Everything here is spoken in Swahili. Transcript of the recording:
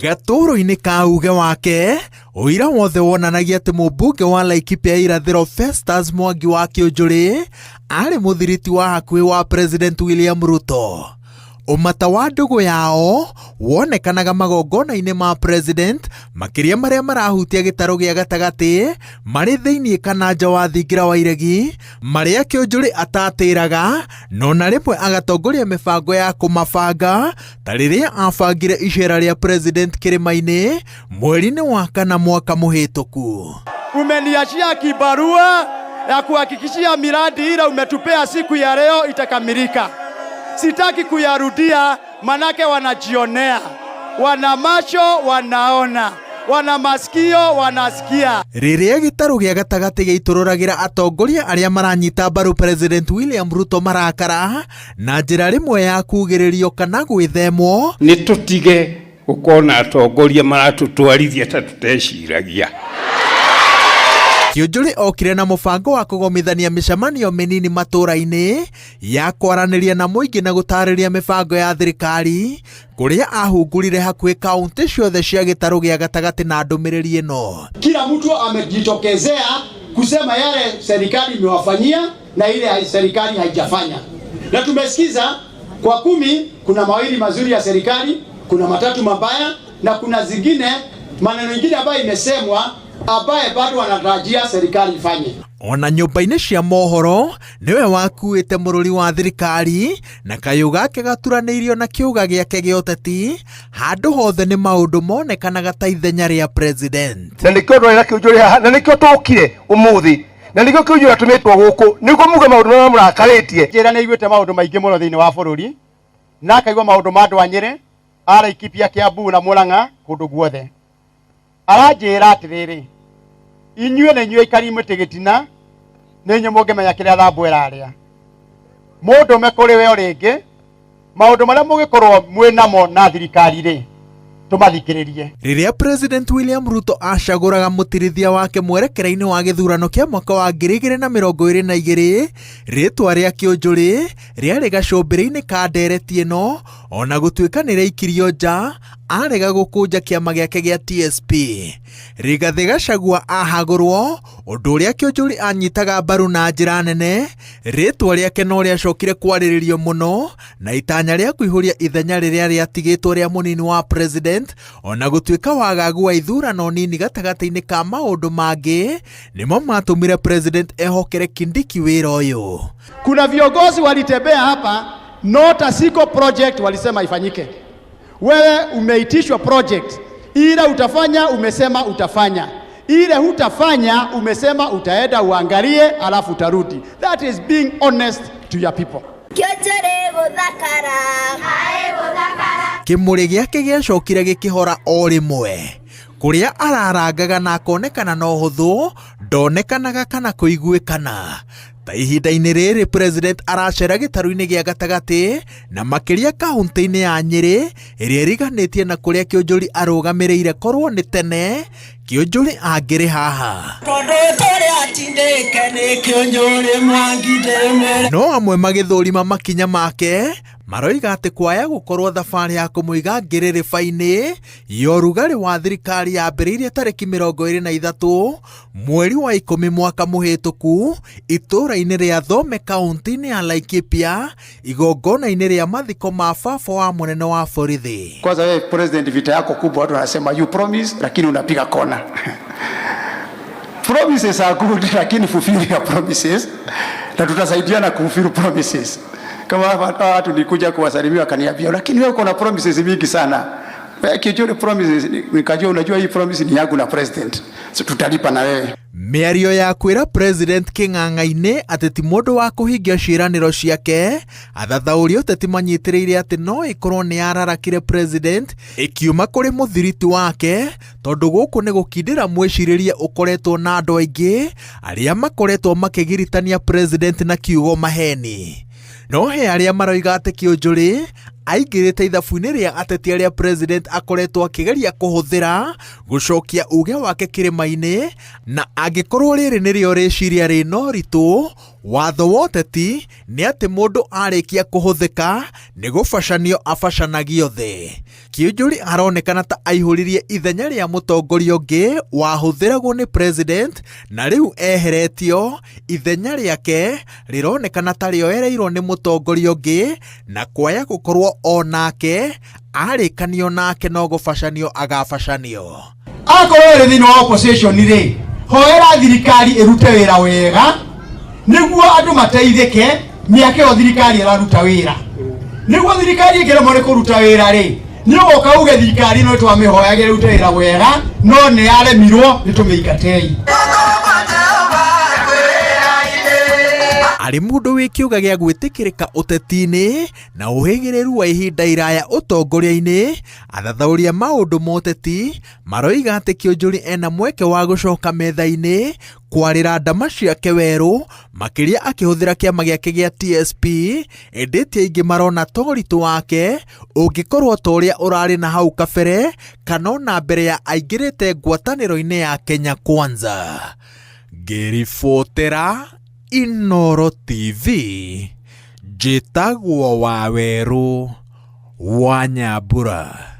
Gatũũro-inĩ ka uge wake ũira wothe wonanagia atĩ mũmbunge wa Laikipia irathĩro Festus Mwangi wa Kĩũnjũrĩ arĩ mũthiriti wa hakuhĩ wa President William Ruto. Ũmata wa ndũgũ yao wonekanaga magongona-inĩ ma president makĩria marĩa marahutia gĩtarũ gĩa gatagatĩ marĩ thĩinĩ kana nja wa thingira wa iregi marĩa Kĩũnjũrĩ atatĩraga no na rĩmwe agatongoria mĩbango ya kũmabanga ta rĩrĩa abangire icera rĩa president Kĩrĩma-inĩ mweri-inĩ wa kana mwaka mũhĩtũku. Umeniachia kibarua ya kuhakikishia miradi ile umetupea siku ya leo itakamilika. Sitaki kuyarudia manake wanajionea, wana macho wanaona, wana masikio wanasikia. Rĩrĩa gĩtarũ gĩa gatagatĩ gĩitũrũragĩra atongoria arĩa maranyita mbaru President William Ruto marakara na njĩra rĩmwe ya kugĩrĩrio kana gwĩthemwo, nĩ tũtige gũkorwo na atongoria maratũtwarithia ta tuteciragia. Kĩũnjũrĩ okire na mũbango wa kũgomithania mĩcemanio mĩnini matũũra-inĩ ya kwaranĩria na mũingĩ na gũtarĩria mĩbango ya thirikari kũrĩa ahungurire hakuhĩ kaunti ciothe cia gĩtarũ gĩa gatagatĩ na ndũmĩrĩri ĩno. Kila mtu amejitokezea kusema yale serikali imewafanyia na ile serikali haijafanya. Na tumesikiza kwa 10 kuna mawili mazuri ya serikali, kuna matatu mabaya na kuna zingine maneno mengine ambayo imesemwa abaye bado wanatarajia serikali ifanye. Ona nyũmba-inĩ cia mohoro niwe wakuĩte mũrũri wa thirikari na kayũ gake gaturanĩirio na kĩũga gĩake gĩa ũteti handũ hothe nĩ maũndũ monekanaga ta ithenya rĩa president. Na nĩkĩo ndwĩra Kĩũnjũrĩ haha na nĩkĩo tũkire ũmũthĩ na nĩkĩo Kĩũnjũrĩ atũmĩtwo gũkũ nĩguo muge maũndũ marĩa mũrakarĩtie. Njĩra nĩ iguĩte maũndũ maingĩ mũno thĩinĩ wa bũrũri na akaigua maũndũ ma andũ a Nyĩrĩ, a Laikipia, Kiambu na Mũrang'a kũndũ guothe. Aranjĩra atĩrĩrĩ, inyuĩ na inyuĩ aikari mũtĩ gĩtina nĩ inyuĩ mũngĩmenya kĩrĩa thambo ĩrarĩa. Mũndũme kũrĩ we rĩngĩ maũndũ marĩa mũgĩkorwo mwĩnamo na thirikari-rĩ tũmathikĩrĩrie. Rĩrĩa President William Ruto acagũraga mũtirithia wake mwerekera-inĩ wa gĩthurano kĩa mwaka wa 2022 rĩtwa rĩa Kĩũnjũrĩ rĩarĩ gacũmbĩrĩ-inĩ ka ndereti ĩno ona gũtuĩka nĩ rĩaikirio nja arega gũkũnja kĩama gĩake gĩa TSP. Rigathĩ Gachagua ahagũrwo ũndũ ũrĩa Kĩũnjũrĩ anyitaga mbaru na njĩra nene, rĩtwa rĩake no rĩacokire kwarĩrĩrio mũno na itanya rĩa kũihũria ithenya rĩrĩa rĩatigĩtwo rĩa mũnini wa president ona gũtuĩka wagagu wa ithurano nini gatagatĩ-inĩ ka maũndũ mangĩ nĩmo matũmire president ehokere Kindiki wĩra ũyũ. Kuna viongozi walitembea hapa not a single project walisema ifanyike. Wewe umeitishwa project, ile utafanya umesema utafanya, ile hutafanya umesema utaenda uangalie alafu utarudi. That is being honest to your people. Kĩmũrĩ gĩake gĩacokire gĩkĩhora o rĩmwe kũrĩa ararangaga na akonekana na ũhũthũ ndonekanaga kana kũiguĩkana. Ta ihinda-inĩ rĩrĩ president aracera gĩtarũ-inĩ gĩa gatagatĩ na makĩria kaunti-inĩ ya Nyĩrĩ ĩrĩa ĩriganĩtie na kũrĩa Kĩũnjũrĩ arũgamĩrĩire korwo nĩ tene Kĩũnjũrĩ angĩrĩ haha. No amwe magĩthũrima makinya make maroiga atĩ kwaya gũkorwo thabarĩ ya kũmũiga ngĩrĩrĩba-inĩ ya ũrugarĩ wa thirikari yambĩrĩirie tarĩki 23 mweri wa 10 mwaka mũhĩtũku itũũra-inĩ rĩa Thome kaunti-inĩ ya Laikipia igongona-inĩ rĩa mathiko ma baba wa mũnene wa borithi. Kwanza wewe president, vita yako kubwa watu wanasema you promise lakini unapiga kona. Promises are good lakini fulfill your promises na tutasaidiana kufulfill promises. Kama watu nikuja kuwasalimia kaniambia lakini wewe uko na promises mingi sana. Kĩũnjũrĩ promises nikajua unajua hii promise ni yangu na president. So tutalipa na wewe. Mĩario ya kwĩra president kĩng'ang'a-inĩ atĩ ti mũndũ wa kũhingia ciĩranĩro ciake, athathaũri ũteti manyitĩrĩire atĩ no ĩkorwo nĩ ararakire president ĩkiuma kũrĩ mũthiriti wake tondũ gũkũ nĩ gũkindĩra mwĩcirĩrie ũkoretwo na andũ aingĩ arĩa makoretwo makĩgiritania president na kiugo maheni. No he arĩa maroiga atĩ Kĩũnjũrĩ aingĩrĩte ithabu-inĩ rĩa ateti arĩa president akoretwo akĩgeria kũhũthĩra gũcokia uge wake Kĩrĩma-inĩ, na angĩkorwo rĩrĩ nĩrĩo rĩciria rĩna ũritũ watho wa ũteti nĩ atĩ mũndũ arĩkia kũhũthĩka nĩ gũbacanio abacanagio thĩ. Kĩũnjũri aronekana ta aihũririe ithenya rĩa mũtongoria ũngĩ wahũthĩragwo nĩ president na rĩu eheretio. Ithenya rĩake rĩronekana ta rĩoereirwo nĩ mũtongoria ũngĩ na kwaya gũkorwo onake arĩkanio nake no gũbacanio agabacanio. Akorwo ĩrĩ thĩinĩ wa opposition rĩ, hoera thirikari ĩrute wĩra wega nĩguo andũ mateithĩke mĩaka ĩyo thirikari ĩraruta wĩra. Nĩguo thirikari ĩkĩremwo nĩ kũruta wĩra rĩ, nĩ ũgoka uge thirikari no twamĩhoyage ĩrute wĩra wega no nĩ yaremirwo nĩ tũmĩingatei. Arĩ mũndũ wĩ kĩũga gĩa gwĩtĩkĩrĩka ũteti-inĩ na ũhĩgĩrĩru wa ihinda iraya ũtongoria-inĩ, athathauria maũndũ ma ũteti maroiga atĩ Kĩũnjũri ena mweke wa gũcoka metha-inĩ kwarĩra ndama ciake werũ, makĩria akĩhũthĩra kĩama gĩake gĩa TSP. Ĩndĩ ti aingĩ marona ta ũritũ wake ũngĩkorwo ta ũrĩa ũrarĩ na hau kabere kana ona mbere ya aingĩrĩte ngwatanĩro-inĩ ya Kenya Kwanza. Ngĩribotera Inooro TV, njĩtagwo Wawerũ wa Nyambura.